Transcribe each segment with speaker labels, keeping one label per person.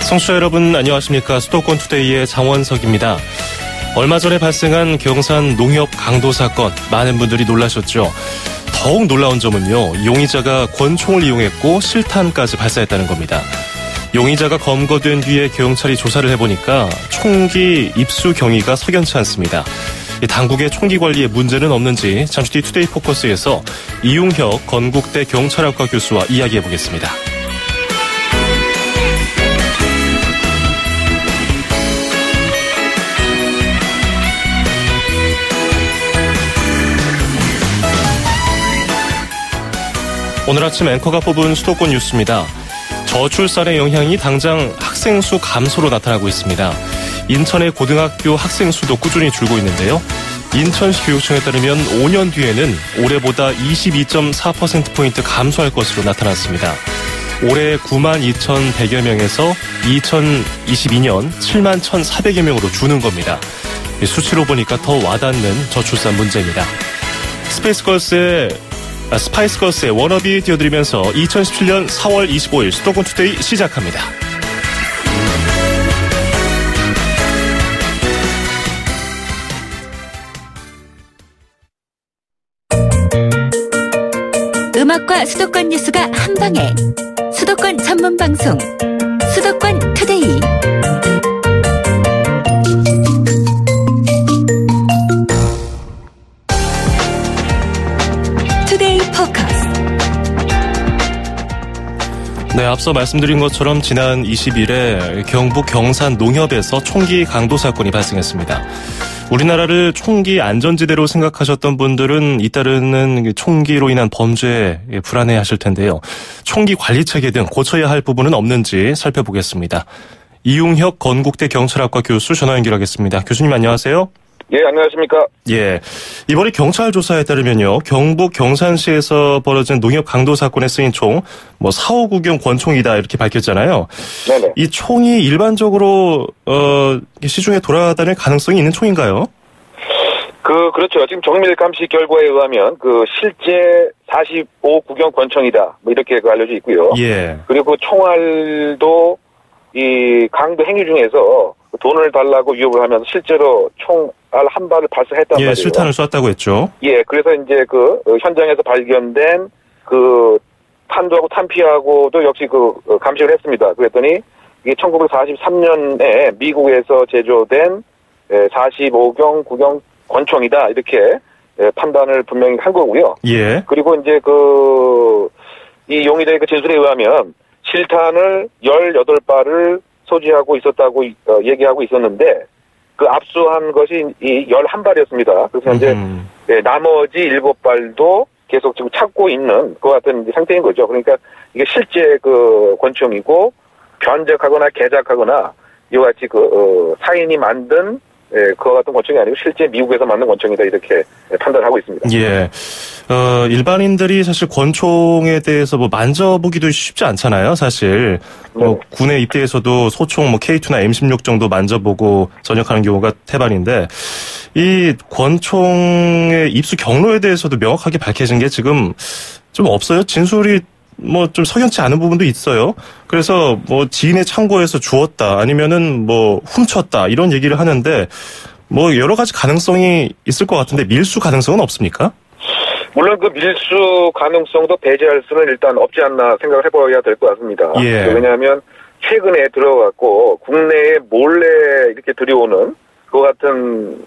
Speaker 1: 청취자 여러분 안녕하십니까. 수도권 투데이의 장원석입니다. 얼마 전에 발생한 경산 농협 강도 사건 많은 분들이 놀라셨죠. 더욱 놀라운 점은요. 용의자가 권총을 이용했고 실탄까지 발사했다는 겁니다. 용의자가 검거된 뒤에 경찰이 조사를 해보니까 총기 입수 경위가 석연치 않습니다. 당국의 총기 관리에 문제는 없는지 잠시 뒤 투데이 포커스에서 이용혁 건국대 경찰학과 교수와 이야기해보겠습니다. 오늘 아침 앵커가 뽑은 수도권 뉴스입니다. 저출산의 영향이 당장 학생 수 감소로 나타나고 있습니다. 인천의 고등학교 학생 수도 꾸준히 줄고 있는데요. 인천시 교육청에 따르면 5년 뒤에는 올해보다 22.4%포인트 감소할 것으로 나타났습니다. 올해 92,100여 명에서 2022년 71,400여 명으로 주는 겁니다. 수치로 보니까 더 와닿는 저출산 문제입니다. 스파이스걸스의 워너비 띄워드리면서 2017년 4월 25일 수도권 투데이 시작합니다.
Speaker 2: 음악과 수도권 뉴스가 한방에 수도권 전문 방송 수도권 투데이.
Speaker 1: 네, 앞서 말씀드린 것처럼 지난 20일에 경북 경산 농협에서 총기 강도 사건이 발생했습니다. 우리나라를 총기 안전지대로 생각하셨던 분들은 잇따르는 총기로 인한 범죄에 불안해하실 텐데요. 총기 관리 체계 등 고쳐야 할 부분은 없는지 살펴보겠습니다. 이용혁 건국대 경찰학과 교수 전화 연결하겠습니다. 교수님 안녕하세요.
Speaker 3: 예, 안녕하십니까.
Speaker 1: 예. 이번에 경찰 조사에 따르면요. 경북 경산시에서 벌어진 농협 강도 사건에 쓰인 총, 4.59경 권총이다, 이렇게 밝혔잖아요.
Speaker 3: 네네.
Speaker 1: 이 총이 일반적으로, 시중에 돌아다닐 가능성이 있는 총인가요?
Speaker 3: 그렇죠. 지금 정밀 감식 결과에 의하면, 실제 45구경 권총이다, 이렇게 알려져 있고요.
Speaker 1: 예.
Speaker 3: 그리고 총알도 이 강도 행위 중에서 돈을 달라고 유혹을 하면서 실제로 총알 한 발을 발사했단 말이에요.
Speaker 1: 실탄을 쐈다고 했죠.
Speaker 3: 예, 그래서 이제 현장에서 발견된 탄두하고 탄피하고도 역시 감식을 했습니다. 그랬더니 이게 1943년에 미국에서 제조된 45경 구경 권총이다, 이렇게 판단을 분명히 한 거고요.
Speaker 1: 예.
Speaker 3: 그리고 이제 이 용의자의 진술에 의하면 실탄을 18발을 소지하고 있었다고 얘기하고 있었는데 압수한 것이 이 11발이었습니다. 그래서 현재 나머지 7발도 계속 지금 찾고 있는 그 같은 상태인 거죠. 그러니까 이게 실제 권총이고 변적하거나 개작하거나 이와 같이 사인이 만든 그와 같은 권총이 아니고 실제 미국에서 만든 권총이다, 이렇게 판단하고 있습니다.
Speaker 1: 예. 일반인들이 사실 권총에 대해서 만져보기도 쉽지 않잖아요, 사실. 군에 입대에서도 소총 K2나 M16 정도 만져보고 전역하는 경우가 태반인데, 이 권총의 입수 경로에 대해서도 명확하게 밝혀진 게 지금 좀 없어요. 진술이 좀 석연치 않은 부분도 있어요. 그래서 지인의 창고에서 주웠다, 아니면은 훔쳤다, 이런 얘기를 하는데, 여러 가지 가능성이 있을 것 같은데 밀수 가능성은 없습니까?
Speaker 3: 물론 밀수 가능성도 배제할 수는 일단 없지 않나 생각을 해봐야 될 것 같습니다.
Speaker 1: 예.
Speaker 3: 왜냐하면 최근에 들어갔고 국내에 몰래 이렇게 들여오는 그 같은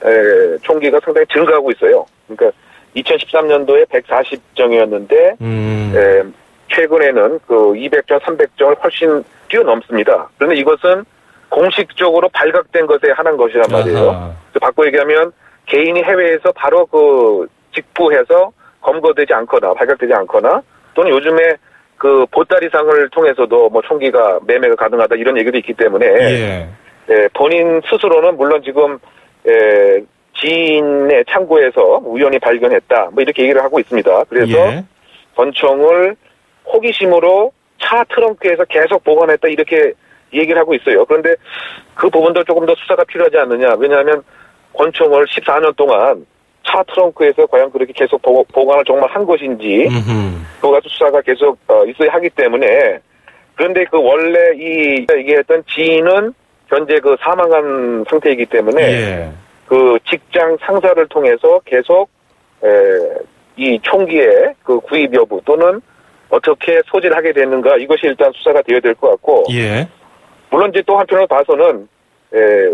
Speaker 3: 총기가 상당히 증가하고 있어요. 그러니까 2013년도에 140정이었는데 최근에는 200정, 300정을 훨씬 뛰어넘습니다. 그런데 이것은 공식적으로 발각된 것에 한한 것이란 말이에요. 바꿔 얘기하면 개인이 해외에서 바로 직부해서 검거되지 않거나 발각되지 않거나, 또는 요즘에 보따리상을 통해서도 총기가 매매가 가능하다, 이런 얘기도 있기 때문에
Speaker 1: 예.
Speaker 3: 본인 스스로는 물론 지금 지인의 창고에서 우연히 발견했다, 이렇게 얘기를 하고 있습니다. 그래서
Speaker 1: 예.
Speaker 3: 권총을 호기심으로 차 트렁크에서 계속 보관했다, 이렇게 얘기를 하고 있어요. 그런데 그 부분도 조금 더 수사가 필요하지 않느냐. 왜냐하면 권총을 14년 동안 차 트렁크에서 과연 그렇게 계속 보관을 정말 한 것인지, 그거 가지고 수사가 계속 있어야 하기 때문에 그런데 그 원래 얘기했던 지인은 현재 그 사망한 상태이기 때문에
Speaker 1: 예.
Speaker 3: 그 직장 상사를 통해서 계속 이 총기의 그 구입 여부 또는 어떻게 소지를 하게 됐는가 이것이 일단 수사가 되어야 될 것 같고
Speaker 1: 예.
Speaker 3: 물론 이제 또 한편으로 봐서는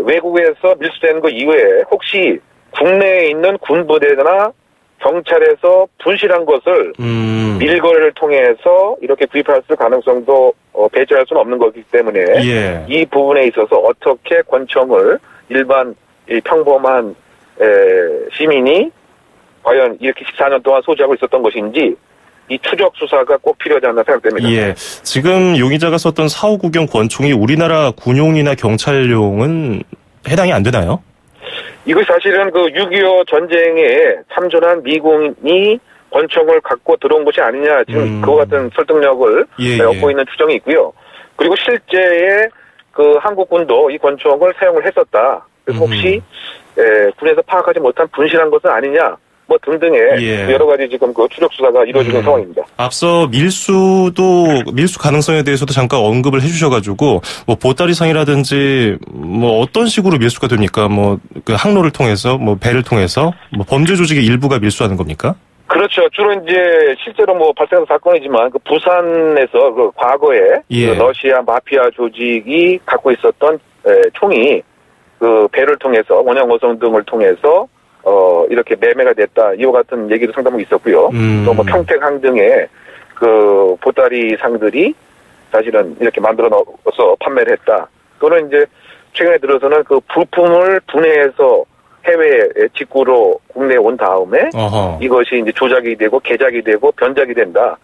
Speaker 3: 외국에서 밀수되는 것 이외에 혹시 국내에 있는 군부대나 경찰에서 분실한 것을 밀거래를 통해서 이렇게 구입했을 가능성도 배제할 수는 없는 거기 때문에
Speaker 1: 예.
Speaker 3: 이 부분에 있어서 어떻게 권총을 일반 평범한 시민이 과연 이렇게 14년 동안 소지하고 있었던 것인지 이 추적 수사가 꼭 필요하지 않나 생각됩니다.
Speaker 1: 예. 지금 용의자가 썼던 459경 권총이 우리나라 군용이나 경찰용은 해당이 안 되나요?
Speaker 3: 이것이 사실은 그 6.25 전쟁에 참전한 미군이 권총을 갖고 들어온 것이 아니냐 지금 그와 같은 설득력을 얻고 있는 추정이 있고요. 그리고 실제의 그 한국군도 이 권총을 사용을 했었다. 그래서 혹시 군에서 파악하지 못한 분실한 것은 아니냐 뭐 등등의 여러 가지 지금 그 추적 수사가 이루어지는 상황입니다.
Speaker 1: 앞서 밀수 가능성에 대해서도 잠깐 언급을 해주셔가지고 뭐 보따리상이라든지 뭐 어떤 식으로 밀수가 됩니까? 뭐 그 항로를 통해서 뭐 배를 통해서 뭐 범죄 조직의 일부가 밀수하는 겁니까?
Speaker 3: 그렇죠. 주로 이제 실제로 뭐 발생한 사건이지만 그 부산에서 그 과거에 그 러시아 마피아 조직이 갖고 있었던 총이 그 배를 통해서 원양어선 등을 통해서 이렇게 매매가 됐다. 이와 같은 얘기도 상당히 있었고요. 또 뭐 평택항 등의 그 보따리 상들이 사실은 이렇게 만들어 넣어서 판매를 했다. 또는 이제 최근에 들어서는 그 부품을 분해해서 해외에 직구로 국내에 온 다음에 이것이 이제 조작이 되고 개작이 되고 변작이 된다.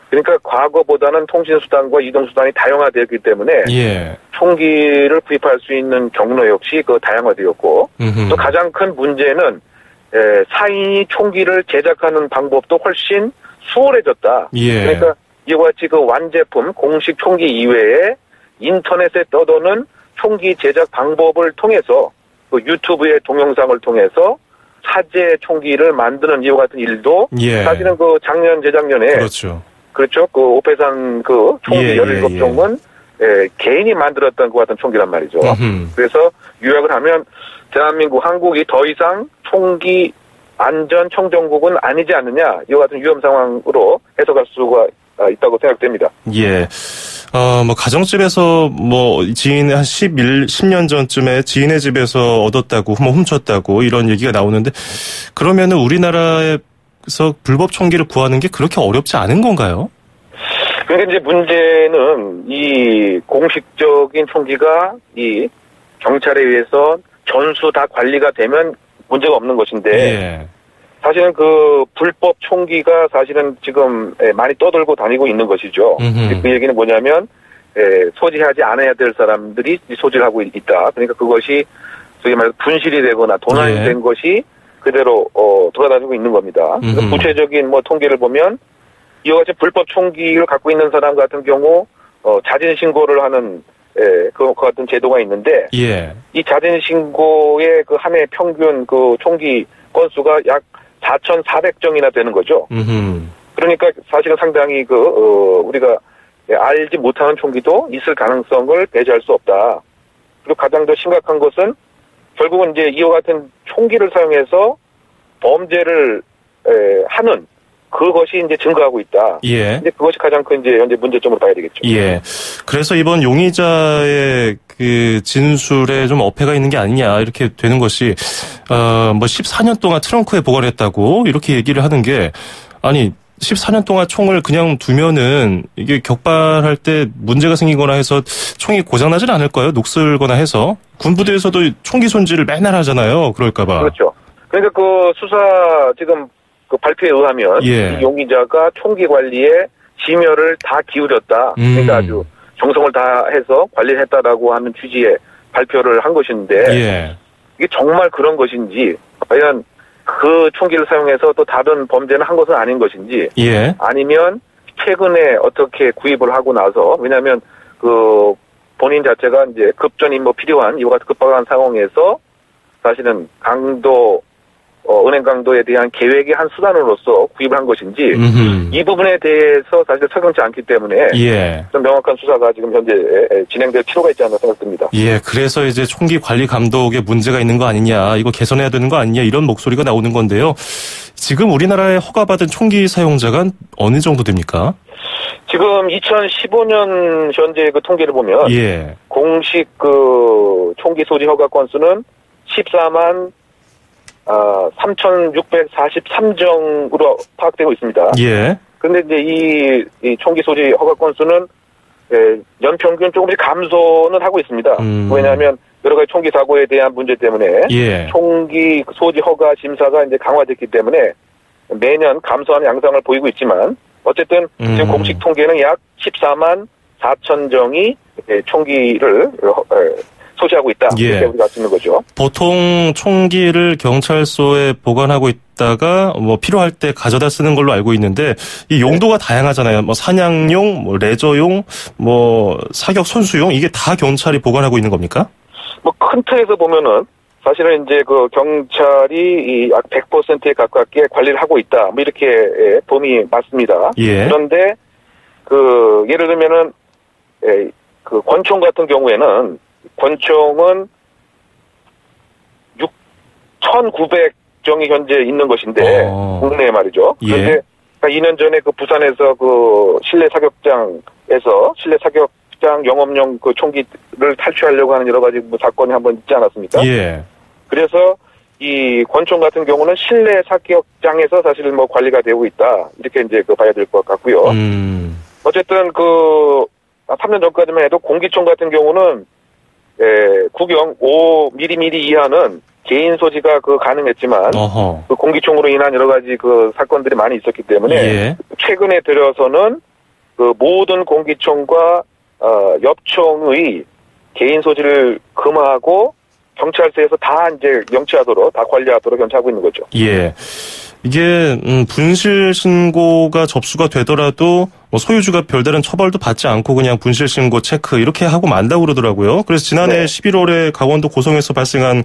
Speaker 3: 그러니까 과거보다는 통신수단과 이동수단이 다양화되었기 때문에 총기를 구입할 수 있는 경로 역시 그 다양화되었고 또 가장 큰 문제는 사인이 총기를 제작하는 방법도 훨씬 수월해졌다. 그러니까 이와 같이 그 완제품 공식 총기 이외에 인터넷에 떠도는 총기 제작 방법을 통해서 그 유튜브의 동영상을 통해서 사제 총기를 만드는 이와 같은 일도 사실은 그 작년 재작년에 그렇죠. 그 오페산 그 총기 17종은 개인이 만들었던 그 같은 총기란 말이죠. 그래서 요약을 하면 대한민국 한국이 더 이상 총기 안전 청정국은 아니지 않느냐 이와 같은 위험 상황으로 해석할 수가 있다고 생각됩니다.
Speaker 1: 예. 뭐 가정집에서 뭐 지인 한 10년 전쯤에 지인의 집에서 얻었다고 뭐 훔쳤다고 이런 얘기가 나오는데 그러면은 우리나라에서 불법 총기를 구하는 게 그렇게 어렵지 않은 건가요?
Speaker 3: 그러니까 이제 문제는 이 공식적인 총기가 이 경찰에 의해서 전수 다 관리가 되면 문제가 없는 것인데 사실은 그 불법 총기가 사실은 지금 많이 떠들고 다니고 있는 것이죠. 그 얘기는 뭐냐면 소지하지 않아야 될 사람들이 소지를 하고 있다. 그러니까 그것이 소위 말해서 분실이 되거나 도난이 된 것이 그대로 돌아다니고 있는 겁니다. 구체적인 뭐 통계를 보면 이와 같이 불법 총기를 갖고 있는 사람 같은 경우 자진 신고를 하는 그 같은 제도가 있는데 이 자진 신고의 그 한 해 평균 그 총기 건수가 약 4,400정이나 되는 거죠. 그러니까 사실은 상당히 우리가 알지 못하는 총기도 있을 가능성을 배제할 수 없다. 그리고 가장 더 심각한 것은 결국은 이제 이와 같은 총기를 사용해서 범죄를 하는 그것이 이제 증가하고 있다. 근데 그것이 가장 큰 이제 현재 문제점으로 봐야 되겠죠.
Speaker 1: 그래서 이번 용의자의 그 진술에 좀 어폐가 있는 게 아니냐 이렇게 되는 것이 뭐 14년 동안 트렁크에 보관했다고 이렇게 얘기를 하는 게 아니 14년 동안 총을 그냥 두면은 이게 격발할 때 문제가 생기거나 해서 총이 고장나질 않을까요? 녹슬거나 해서 군부대에서도 총기 손질을 맨날 하잖아요. 그럴까봐.
Speaker 3: 그렇죠. 그러니까 그 수사 지금 그 발표에 의하면 이 용의자가 총기 관리에 심혈을 다 기울였다. 그러니까 아주 정성을 다해서 관리를 했다라고 하는 취지의 발표를 한 것인데 이게 정말 그런 것인지 과연 그 총기를 사용해서 또 다른 범죄는 한 것은 아닌 것인지 아니면 최근에 어떻게 구입을 하고 나서 왜냐하면 그 본인 자체가 이제 급전이 뭐 필요한 이와 같은 급박한 상황에서 사실은 강도 은행 강도에 대한 계획의 한 수단으로서 구입을 한 것인지 이 부분에 대해서 사실 석연치 않기 때문에
Speaker 1: 예.
Speaker 3: 좀 명확한 수사가 지금 현재 진행될 필요가 있지 않나 생각됩니다.
Speaker 1: 예, 그래서 이제 총기 관리 감독에 문제가 있는 거 아니냐, 이거 개선해야 되는 거 아니냐 이런 목소리가 나오는 건데요. 지금 우리나라에 허가받은 총기 사용자가 어느 정도 됩니까?
Speaker 3: 지금 2015년 현재 그 통계를 보면
Speaker 1: 예.
Speaker 3: 공식 그 총기 소지 허가 건수는 14만 3,643정으로 파악되고 있습니다.
Speaker 1: 예.
Speaker 3: 그런데 이제 이 총기 소지 허가 건수는 연평균 조금씩 감소는 하고 있습니다. 왜냐하면 여러 가지 총기 사고에 대한 문제 때문에
Speaker 1: 예.
Speaker 3: 총기 소지 허가 심사가 이제 강화됐기 때문에 매년 감소하는 양상을 보이고 있지만 어쨌든 지금 공식 통계는 약 14만 4천 정이 총기를 소지하고 있다.
Speaker 1: 예.
Speaker 3: 이렇게 우리가 알 수 있는 거죠.
Speaker 1: 보통 총기를 경찰서에 보관하고 있다가 뭐 필요할 때 가져다 쓰는 걸로 알고 있는데 이 용도가 다양하잖아요. 뭐 사냥용, 뭐 레저용, 뭐 사격 선수용 이게 다 경찰이 보관하고 있는 겁니까?
Speaker 3: 뭐 큰 틀에서 보면은 사실은 이제 그 경찰이 약 100%에 가깝게 관리를 하고 있다. 뭐 이렇게 봄이 맞습니다.
Speaker 1: 예.
Speaker 3: 그런데 그 예를 들면은 그 권총 같은 경우에는 권총은 1,900정이 현재 있는 것인데 국내에 말이죠. 그런데
Speaker 1: 예.
Speaker 3: 2년 전에 그 부산에서 그 실내 사격장 영업용 그 총기를 탈취하려고 하는 여러 가지 뭐 사건이 한번 있지 않았습니까?
Speaker 1: 예.
Speaker 3: 그래서 이 권총 같은 경우는 실내 사격장에서 사실 뭐 관리가 되고 있다. 이렇게 이제 그 봐야 될 것 같고요. 어쨌든 그 3년 전까지만 해도 공기총 같은 경우는 구경 5mm 이하는 개인 소지가 그 가능했지만 그 공기총으로 인한 여러 가지 그 사건들이 많이 있었기 때문에
Speaker 1: 예.
Speaker 3: 최근에 들어서는 그 모든 공기총과 엽총의 개인 소지를 금하고 경찰서에서 다 이제 명치하도록 다 관리하도록 연차하고 있는 거죠.
Speaker 1: 예. 이게 분실 신고가 접수가 되더라도 뭐 소유주가 별다른 처벌도 받지 않고 그냥 분실 신고 체크 이렇게 하고 만다고 그러더라고요. 그래서 지난해 11월에 강원도 고성에서 발생한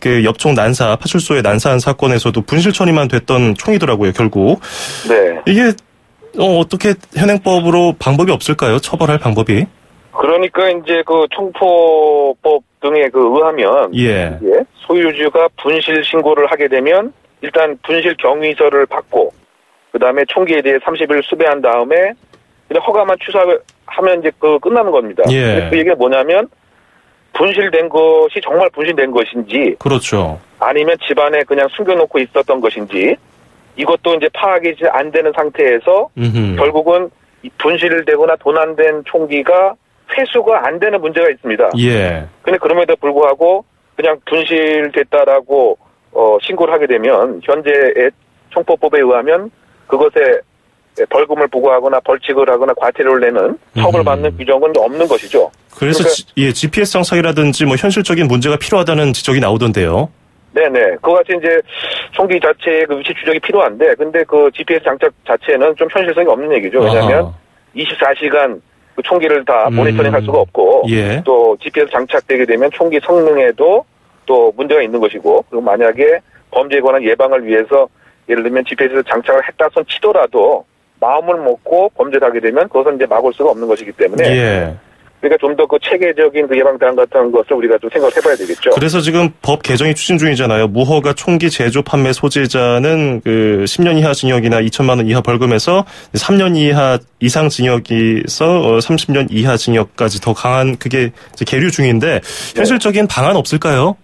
Speaker 1: 그 엽총 난사 파출소에 난사한 사건에서도 분실 처리만 됐던 총이더라고요. 결국.
Speaker 3: 네.
Speaker 1: 이게 어떻게 현행법으로 방법이 없을까요? 처벌할 방법이?
Speaker 3: 그러니까 이제 그 총포법 등에 그 의하면
Speaker 1: 예.
Speaker 3: 소유주가 분실 신고를 하게 되면 일단 분실 경위서를 받고 그다음에 총기에 대해 30일 수배한 다음에 그냥 허가만 취소하면 이제 그 끝나는 겁니다.
Speaker 1: 예.
Speaker 3: 그 얘기가 뭐냐면 분실된 것이 정말 분실된 것인지
Speaker 1: 그렇죠.
Speaker 3: 아니면 집안에 그냥 숨겨놓고 있었던 것인지 이것도 이제 파악이 안 되는 상태에서 결국은 분실되거나 도난된 총기가 회수가 안 되는 문제가 있습니다.
Speaker 1: 예.
Speaker 3: 근데 그럼에도 불구하고 그냥 분실됐다라고 신고를 하게 되면 현재의 총포법에 의하면 그것에 벌금을 부과하거나 벌칙을 하거나 과태료를 내는 처벌받는 규정은 없는 것이죠.
Speaker 1: 그래서 그러니까, GPS 장착이라든지 뭐 현실적인 문제가 필요하다는 지적이 나오던데요.
Speaker 3: 네네. 그와 같이 이제 총기 자체의 그 위치 추적이 필요한데, 근데 그 GPS 장착 자체는 좀 현실성이 없는 얘기죠. 왜냐하면 24시간 그 총기를 다 모니터링 할 수가 없고,
Speaker 1: 예.
Speaker 3: 또 GPS 장착되게 되면 총기 성능에도 또 문제가 있는 것이고, 그리고 만약에 범죄에 관한 예방을 위해서 예를 들면 GPS를 장착을 했다 손 치더라도 마음을 먹고 범죄를 하게 되면 그것은 이제 막을 수가 없는 것이기 때문에.
Speaker 1: 예.
Speaker 3: 그러니까 좀 더 그 체계적인 그 예방 대안 같은 것을 우리가 좀 생각을 해봐야 되겠죠.
Speaker 1: 그래서 지금 법 개정이 추진 중이잖아요. 무허가 총기 제조 판매 소지자는 그 10년 이하 징역이나 2천만 원 이하 벌금에서 3년 이하 이상 징역에서 30년 이하 징역까지 더 강한 그게 이제 계류 중인데 현실적인 방안 없을까요?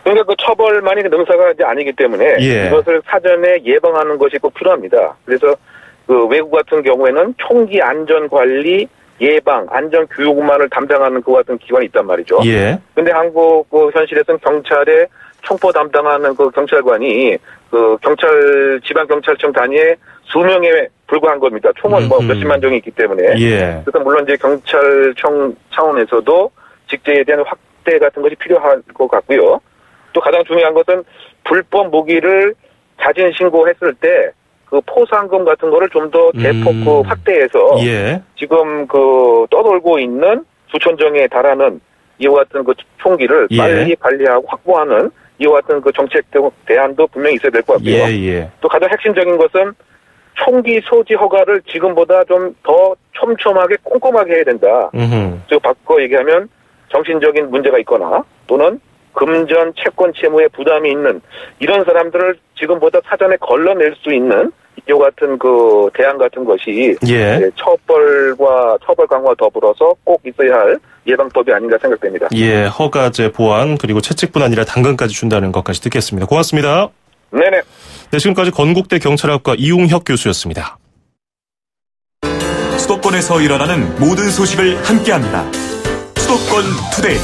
Speaker 3: 그러니까 그 처벌만이 능사가 이제 아니기 때문에 이것을 사전에 예방하는 것이 꼭 필요합니다. 그래서 그 외국 같은 경우에는 총기 안전 관리 예방, 안전 교육만을 담당하는 그 같은 기관이 있단 말이죠.
Speaker 1: 예.
Speaker 3: 근데 한국 그 현실에서는 경찰의 총포 담당하는 그 경찰관이 그 지방경찰청 단위에 수명에 불과한 겁니다. 총은 뭐 몇십만 정이 있기 때문에.
Speaker 1: 예.
Speaker 3: 그래서 물론 이제 경찰청 차원에서도 직제에 대한 확대 같은 것이 필요할 것 같고요. 또 가장 중요한 것은 불법 무기를 자진 신고했을 때 그 포상금 같은 거를 좀 더 대폭 확대해서 지금 그 떠돌고 있는 수천 정에 달하는 이와 같은 그 총기를 빨리 관리하고 확보하는 이와 같은 그 정책 대안도 분명히 있어야 될 것 같고요.
Speaker 1: 예.
Speaker 3: 또 가장 핵심적인 것은 총기 소지 허가를 지금보다 좀 더 촘촘하게 꼼꼼하게 해야 된다. 즉 바꿔 얘기하면 정신적인 문제가 있거나 또는 금전 채권 채무에 부담이 있는 이런 사람들을 지금보다 사전에 걸러낼 수 있는 이와 같은 그 대안 같은 것이 처벌 강화 더불어서 꼭 있어야 할 예방법이 아닌가 생각됩니다.
Speaker 1: 예, 허가제 보완 그리고 채찍뿐 아니라 당근까지 준다는 것까지 듣겠습니다. 고맙습니다.
Speaker 3: 네네.
Speaker 1: 네, 지금까지 건국대 경찰학과 이웅혁 교수였습니다.
Speaker 4: 수도권에서 일어나는 모든 소식을 함께합니다. 수도권 투데이.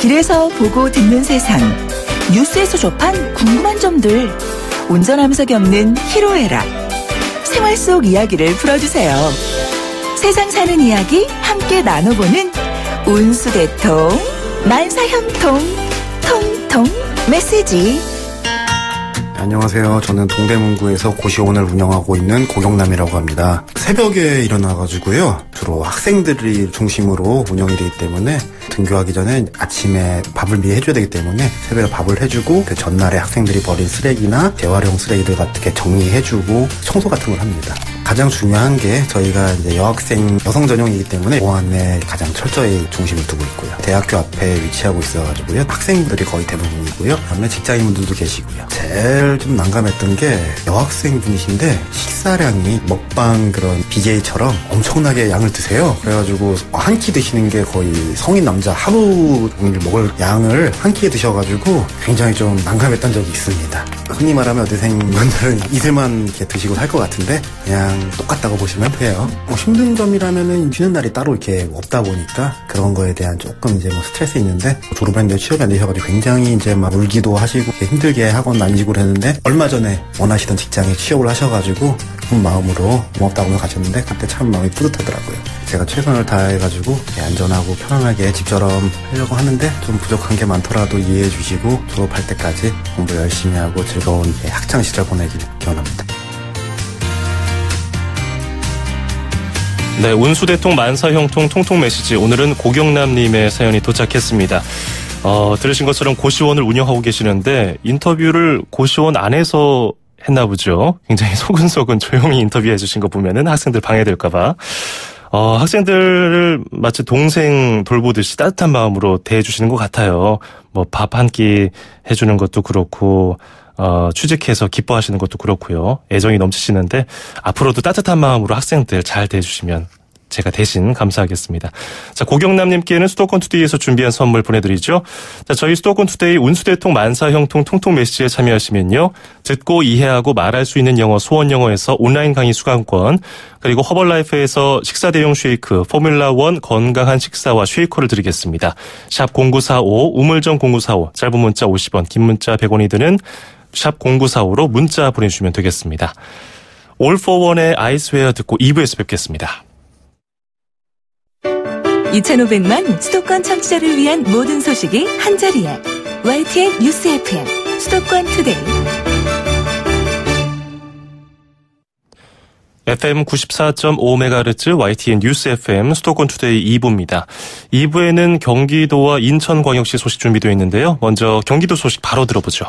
Speaker 5: 길에서 보고 듣는 세상. 뉴스에서 접한 궁금한 점들. 운전하면서 겪는 희로애락. 생활 속 이야기를 풀어주세요. 세상 사는 이야기 함께 나눠보는 운수대통 만사형통 통통 메시지.
Speaker 6: 안녕하세요. 저는 동대문구에서 고시원을 운영하고 있는 고경남이라고 합니다. 새벽에 일어나가지고요. 주로 학생들이 중심으로 운영이 되기 때문에 등교하기 전에 아침에 밥을 미리 해줘야 되기 때문에 새벽에 밥을 해주고 그 전날에 학생들이 버린 쓰레기나 재활용 쓰레기들 같은 게 정리해주고 청소 같은 걸 합니다. 가장 중요한 게 저희가 이제 여학생 여성 전용이기 때문에 보안에 가장 철저히 중심을 두고 있고요. 대학교 앞에 위치하고 있어가지고요. 학생들이 거의 대부분이고요. 그다음에 직장인분들도 계시고요. 제일 좀 난감했던 게 여학생분이신데 식사량이 먹방 그런 BJ처럼 엄청나게 양을 드세요. 그래가지고 한 끼 드시는 게 거의 성인 남자 하루 종일 먹을 양을 한 끼에 드셔가지고 굉장히 좀 난감했던 적이 있습니다. 흔히 말하면 어대생분들은 이틀만 이렇게 드시고 살 것 같은데 그냥 똑같다고 보시면 돼요. 힘든 점이라면은 쉬는 날이 따로 이렇게 없다 보니까 그런 거에 대한 조금 이제 스트레스 있는데 졸업했는데 취업이 안 되셔가지고 굉장히 이제 막 울기도 하시고 힘들게 학원 난직을 했는데 얼마 전에 원하시던 직장에 취업을 하셔가지고 기쁜 마음으로 고맙다고 가셨는데 그때 참 마음이 뿌듯하더라고요. 제가 최선을 다해가지고 안전하고 편안하게 집처럼 하려고 하는데 좀 부족한 게 많더라도 이해해 주시고 졸업할 때까지 공부 열심히 하고 즐거운 학창시절 보내길 기원합니다.
Speaker 1: 네, 운수대통 만사형통 통통 메시지. 오늘은 고경남님의 사연이 도착했습니다. 들으신 것처럼 고시원을 운영하고 계시는데 인터뷰를 고시원 안에서 했나 보죠. 굉장히 소근소근 조용히 인터뷰해 주신 거 보면은 학생들 방해될까봐. 학생들을 마치 동생 돌보듯이 따뜻한 마음으로 대해주시는 것 같아요. 뭐 밥 한 끼 해주는 것도 그렇고, 취직해서 기뻐하시는 것도 그렇고요. 애정이 넘치시는데 앞으로도 따뜻한 마음으로 학생들 잘 대해주시면 제가 대신 감사하겠습니다. 자, 고경남님께는 수도권 투데이에서 준비한 선물 보내드리죠. 자, 저희 수도권 투데이 운수대통 만사형통 통통 메시지에 참여하시면요. 듣고 이해하고 말할 수 있는 영어 소원 영어에서 온라인 강의 수강권, 그리고 허벌라이프에서 식사 대용 쉐이크 포뮬라1 건강한 식사와 쉐이커를 드리겠습니다. 샵 0945 우물정 0945 짧은 문자 50원 긴 문자 100원이 드는 샵 0945로 문자 보내주시면 되겠습니다. 올 포 원의 아이스웨어 듣고 2부에서 뵙겠습니다.
Speaker 5: 2,500만 수도권 청취자를 위한 모든 소식이 한자리에 YTN 뉴스 FM 수도권 투데이.
Speaker 1: FM 94.5MHz YTN 뉴스 FM 수도권 투데이 2부입니다. 2부에는 경기도와 인천광역시 소식 준비되어 있는데요. 먼저 경기도 소식 바로 들어보죠.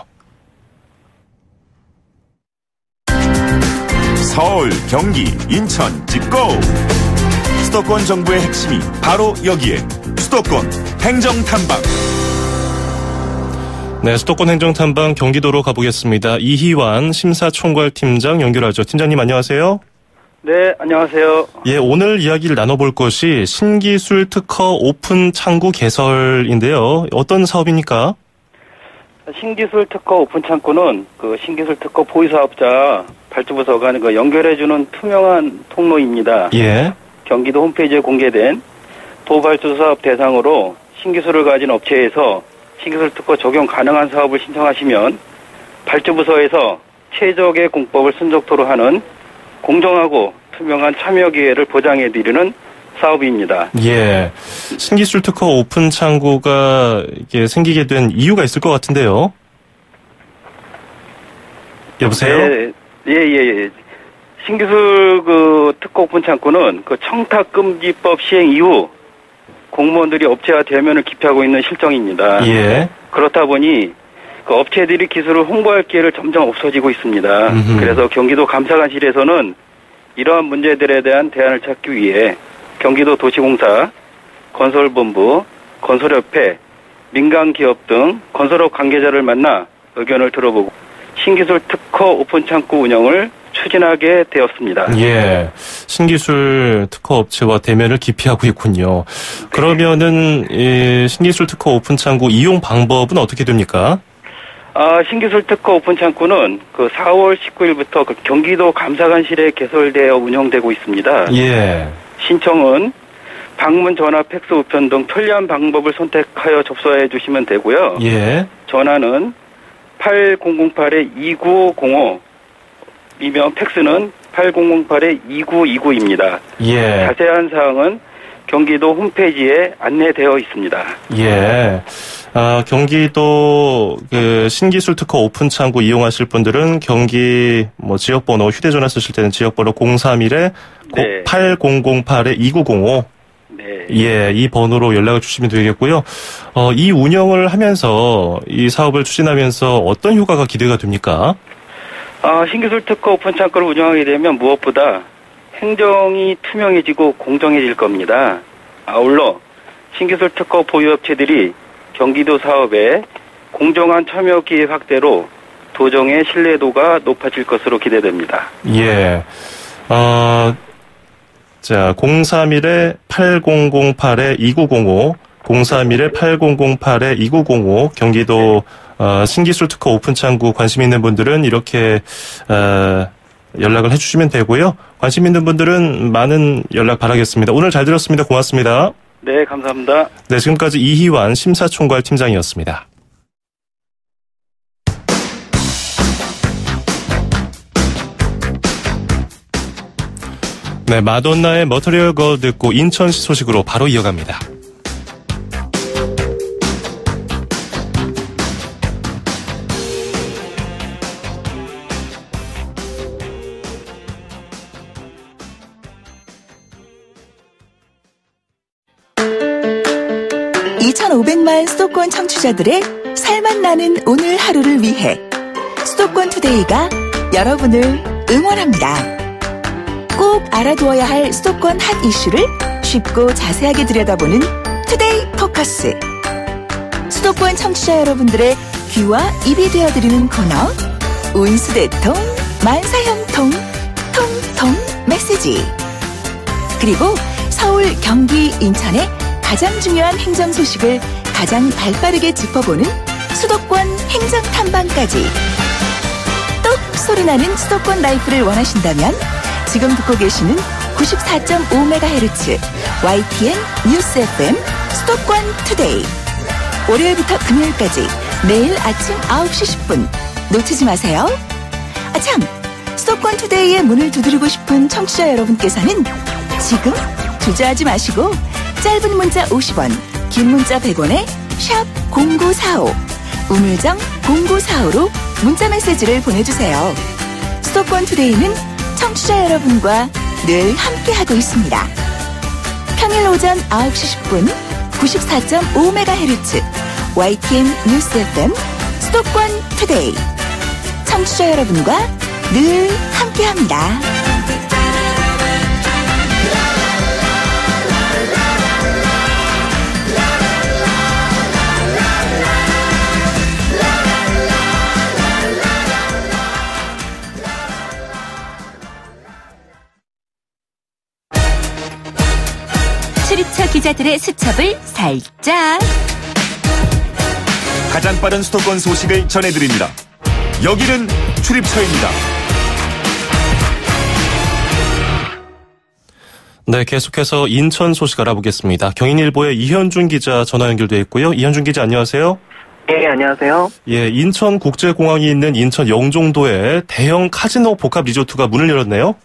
Speaker 4: 서울, 경기, 인천, 집고! 수도권 정부의 핵심이 바로 여기에 수도권 행정탐방.
Speaker 1: 네, 수도권 행정탐방 경기도로 가보겠습니다. 이희완 심사총괄팀장 연결하죠. 팀장님 안녕하세요.
Speaker 7: 네, 안녕하세요.
Speaker 1: 예, 오늘 이야기를 나눠볼 것이 신기술 특허 오픈 창구 개설인데요. 어떤 사업입니까?
Speaker 7: 신기술 특허 오픈 창구는 그 신기술 특허 보유사업자 발주부서 간 그 연결해주는 투명한 통로입니다.
Speaker 1: 예.
Speaker 7: 경기도 홈페이지에 공개된 도발주 사업 대상으로 신기술을 가진 업체에서 신기술 특허 적용 가능한 사업을 신청하시면 발주부서에서 최적의 공법을 순적토로 하는 공정하고 투명한 참여 기회를 보장해드리는 사업입니다.
Speaker 1: 예. 신기술 특허 오픈 창구가 이게 생기게 된 이유가 있을 것 같은데요. 여보세요?
Speaker 7: 네, 예. 신기술 그 특허 오픈 창구는 그 청탁금지법 시행 이후 공무원들이 업체와 대면을 기피하고 있는 실정입니다.
Speaker 1: 예.
Speaker 7: 그렇다 보니 그 업체들이 기술을 홍보할 기회를 점점 없어지고 있습니다. 그래서 경기도 감사관실에서는 이러한 문제들에 대한 대안을 찾기 위해 경기도 도시공사, 건설본부, 건설협회, 민간기업 등 건설업 관계자를 만나 의견을 들어보고 신기술 특허 오픈창구 운영을 추진하게 되었습니다.
Speaker 1: 예, 신기술 특허 업체와 대면을 기피하고 있군요. 그러면은 이 신기술 특허 오픈창구 이용 방법은 어떻게 됩니까?
Speaker 7: 신기술 특허 오픈창구는 그 4월 19일부터 그 경기도 감사관실에 개설되어 운영되고 있습니다.
Speaker 1: 예.
Speaker 7: 신청은 방문, 전화, 팩스, 우편 등 편리한 방법을 선택하여 접수해 주시면 되고요.
Speaker 1: 예.
Speaker 7: 전화는 8008-2905, 이면 팩스는 8008-2929입니다.
Speaker 1: 예.
Speaker 7: 자세한 사항은 경기도 홈페이지에 안내되어 있습니다.
Speaker 1: 예. 경기도 그 신기술 특허 오픈 창구 이용하실 분들은 경기 지역번호 휴대전화 쓰실 때는 지역번호 031에
Speaker 7: 네.
Speaker 1: 8008에 2905.
Speaker 7: 네.
Speaker 1: 예, 이 번호로 연락을 주시면 되겠고요. 이 운영을 하면서 이 사업을 추진하면서 어떤 효과가 기대가 됩니까?
Speaker 7: 신기술 특허 오픈 창구를 운영하게 되면 무엇보다 행정이 투명해지고 공정해질 겁니다. 아울러 신기술 특허 보유업체들이 경기도 사업에 공정한 참여 기회 확대로 도정의 신뢰도가 높아질 것으로 기대됩니다.
Speaker 1: 예. 자, 031에 8008에 2905, 031에 8008에 2905, 경기도 신기술 특허 오픈 창구 관심 있는 분들은 이렇게 연락을 해주시면 되고요. 관심 있는 분들은 많은 연락 바라겠습니다. 오늘 잘 들었습니다. 고맙습니다.
Speaker 7: 네, 감사합니다.
Speaker 1: 네, 지금까지 이희완 심사총괄 팀장이었습니다. 네, 마돈나의 머터리얼 걸 듣고 인천시 소식으로 바로 이어갑니다.
Speaker 5: (2500만) 수도권 청취자들의 살맛 나는 오늘 하루를 위해 수도권 투데이가 여러분을 응원합니다. 꼭 알아두어야 할 수도권 핫 이슈를 쉽고 자세하게 들여다보는 투데이 포커스. 수도권 청취자 여러분들의 귀와 입이 되어드리는 코너 운수대통 만사형통 통통 메시지. 그리고 서울, 경기, 인천의 가장 중요한 행정 소식을 가장 발빠르게 짚어보는 수도권 행정 탐방까지. 똑 소리나는 수도권 라이프를 원하신다면 지금 듣고 계시는 94.5MHz YTN 뉴스 FM 수도권 투데이. 월요일부터 금요일까지 매일 아침 9시 10분 놓치지 마세요. 참, 수도권 투데이의 문을 두드리고 싶은 청취자 여러분께서는 지금 주저하지 마시고 짧은 문자 50원, 긴 문자 100원에 샵 0945, 우물정 0945로 문자 메시지를 보내주세요. 수도권 투데이는 청취자 여러분과 늘 함께하고 있습니다. 평일 오전 9시 10분 94.5MHz YTN 뉴스 FM 수도권 투데이. 청취자 여러분과 늘 함께합니다.
Speaker 2: 출입처 기자들의 수첩을 살짝.
Speaker 4: 가장 빠른 수도권 소식을 전해드립니다. 여기는 출입처입니다.
Speaker 1: 네, 계속해서 인천 소식 알아보겠습니다. 경인일보의 이현준 기자 전화 연결돼 있고요. 이현준 기자 안녕하세요.
Speaker 8: 네, 안녕하세요.
Speaker 1: 예, 인천국제공항이 있는 인천 영종도에 대형 카지노 복합 리조트가 문을 열었네요.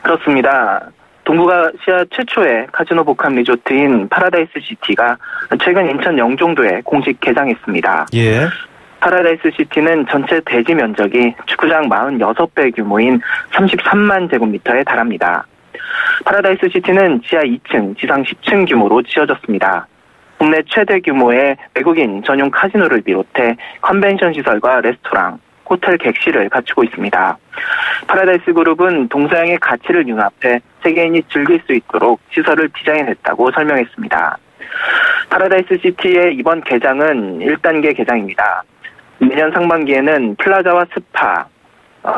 Speaker 8: 그렇습니다. 동북아시아 최초의 카지노 복합 리조트인 파라다이스 시티가 최근 인천 영종도에 공식 개장했습니다.
Speaker 1: 예.
Speaker 8: 파라다이스 시티는 전체 대지 면적이 축구장 46배 규모인 33만 제곱미터에 달합니다. 파라다이스 시티는 지하 2층, 지상 10층 규모로 지어졌습니다. 국내 최대 규모의 외국인 전용 카지노를 비롯해 컨벤션 시설과 레스토랑, 호텔 객실을 갖추고 있습니다. 파라다이스 그룹은 동서양의 가치를 융합해 세계인이 즐길 수 있도록 시설을 디자인했다고 설명했습니다. 파라다이스 시티의 이번 개장은 1단계 개장입니다. 내년 상반기에는 플라자와 스파,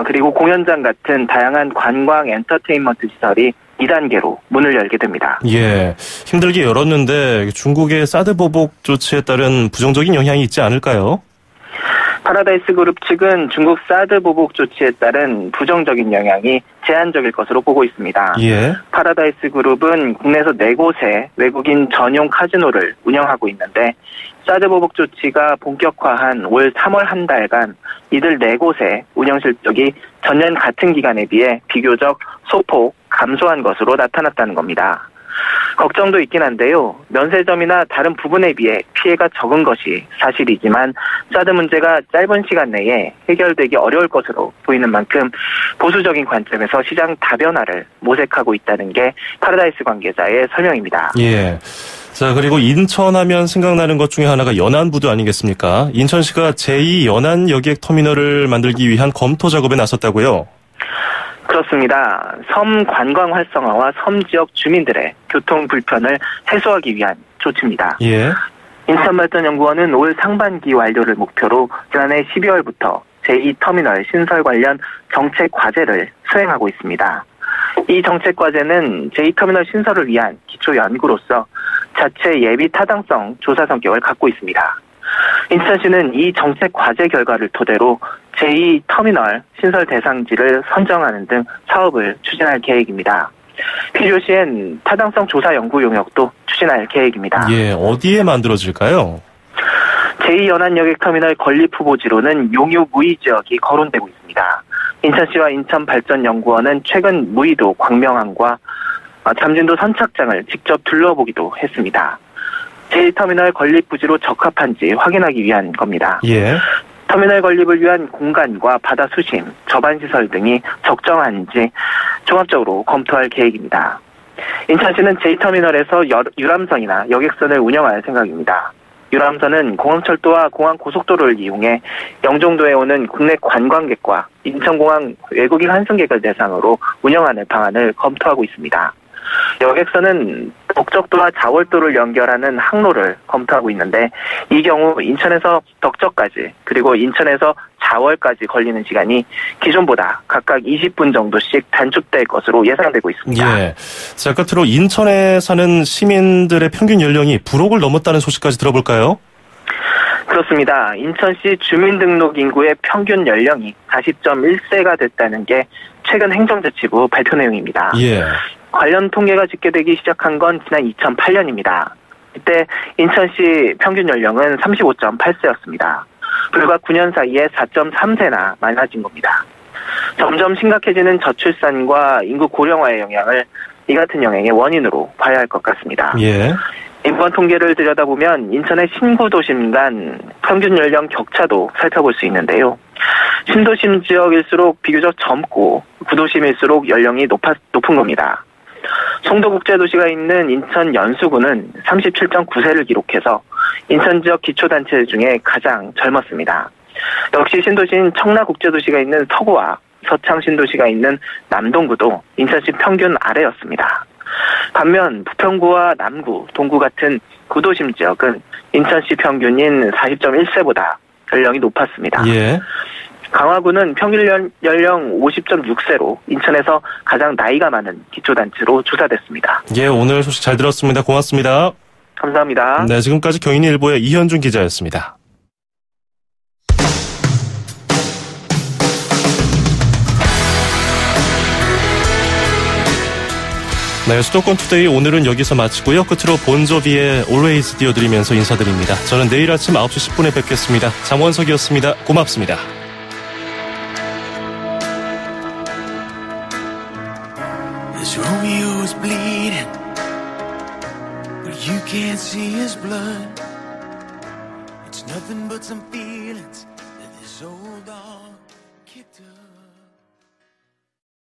Speaker 8: 그리고 공연장 같은 다양한 관광 엔터테인먼트 시설이 2단계로 문을 열게 됩니다.
Speaker 1: 예, 힘들게 열었는데 중국의 사드 보복 조치에 따른 부정적인 영향이 있지 않을까요?
Speaker 8: 파라다이스 그룹 측은 중국 사드 보복 조치에 따른 부정적인 영향이 제한적일 것으로 보고 있습니다.
Speaker 1: 예.
Speaker 8: 파라다이스 그룹은 국내에서 4곳의 외국인 전용 카지노를 운영하고 있는데 사드 보복 조치가 본격화한 올 3월 한 달간 이들 4곳의 운영 실적이 전년 같은 기간에 비해 비교적 소폭 감소한 것으로 나타났다는 겁니다. 걱정도 있긴 한데요. 면세점이나 다른 부분에 비해 피해가 적은 것이 사실이지만 사드 문제가 짧은 시간 내에 해결되기 어려울 것으로 보이는 만큼 보수적인 관점에서 시장 다변화를 모색하고 있다는 게 파라다이스 관계자의 설명입니다.
Speaker 1: 예. 자, 그리고 인천 하면 생각나는 것 중에 하나가 연안부두 아니겠습니까? 인천시가 제2 연안 여객 터미널을 만들기 위한 검토 작업에 나섰다고요?
Speaker 8: 그렇습니다. 섬 관광 활성화와 섬 지역 주민들의 교통 불편을 해소하기 위한 조치입니다.
Speaker 1: 예.
Speaker 8: 인천발전연구원은 올 상반기 완료를 목표로 지난해 12월부터 제2터미널 신설 관련 정책 과제를 수행하고 있습니다. 이 정책 과제는 제2터미널 신설을 위한 기초 연구로서 자체 예비 타당성 조사 성격을 갖고 있습니다. 인천시는 이 정책 과제 결과를 토대로 제2터미널 신설 대상지를 선정하는 등 사업을 추진할 계획입니다. 필요시엔 타당성 조사 연구 용역도 추진할 계획입니다.
Speaker 1: 예, 어디에 만들어질까요?
Speaker 8: 제2연안여객터미널 건립 후보지로는 용유 무의 지역이 거론되고 있습니다. 인천시와 인천발전연구원은 최근 무의도 광명항과 잠진도 선착장을 직접 둘러보기도 했습니다. 제1터미널 건립 부지로 적합한지 확인하기 위한 겁니다.
Speaker 1: 예.
Speaker 8: 터미널 건립을 위한 공간과 바다 수심, 저반시설 등이 적정한지 종합적으로 검토할 계획입니다. 인천시는 제2터미널에서 유람선이나 여객선을 운영할 생각입니다. 유람선은 공항철도와 공항고속도로를 이용해 영종도에 오는 국내 관광객과 인천공항 외국인 환승객을 대상으로 운영하는 방안을 검토하고 있습니다. 여객선은 덕적도와 자월도를 연결하는 항로를 검토하고 있는데 이 경우 인천에서 덕적까지 그리고 인천에서 자월까지 걸리는 시간이 기존보다 각각 20분 정도씩 단축될 것으로 예상되고 있습니다.
Speaker 1: 예. 자, 끝으로 인천에 사는 시민들의 평균 연령이 불억을 넘었다는 소식까지 들어볼까요?
Speaker 8: 그렇습니다. 인천시 주민등록 인구의 평균 연령이 40.1세가 됐다는 게 최근 행정자치부 발표 내용입니다.
Speaker 1: 예.
Speaker 8: 관련 통계가 집계되기 시작한 건 지난 2008년입니다. 이때 인천시 평균 연령은 35.8세였습니다. 불과 9년 사이에 4.3세나 많아진 겁니다. 점점 심각해지는 저출산과 인구 고령화의 영향을 이 같은 영향의 원인으로 봐야 할 것 같습니다.
Speaker 1: 예.
Speaker 8: 이번 통계를 들여다보면 인천의 신구도심 간 평균 연령 격차도 살펴볼 수 있는데요. 신도심 지역일수록 비교적 젊고 구도심일수록 연령이 높은 겁니다. 송도국제도시가 있는 인천 연수구는 37.9세를 기록해서 인천 지역 기초단체 중에 가장 젊었습니다. 역시 신도시인 청라국제도시가 있는 서구와 서창신도시가 있는 남동구도 인천시 평균 아래였습니다. 반면 부평구와 남구, 동구 같은 구도심 지역은 인천시 평균인 40.1세보다 연령이 높았습니다.
Speaker 1: 예.
Speaker 8: 강화구는 평균 연령 50.6세로 인천에서 가장 나이가 많은 기초단체로 조사됐습니다.
Speaker 1: 예, 오늘 소식 잘 들었습니다. 고맙습니다.
Speaker 8: 감사합니다.
Speaker 1: 네, 지금까지 경인일보의 이현준 기자였습니다. 네, 수도권 투데이 오늘은 여기서 마치고요. 끝으로 본조비의 Always 띄워드리면서 인사드립니다. 저는 내일 아침 9시 10분에 뵙겠습니다. 장원석이었습니다. 고맙습니다.
Speaker 9: As Romeo is bleeding, but you can't see his blood. It's nothing but some feelings that this old dog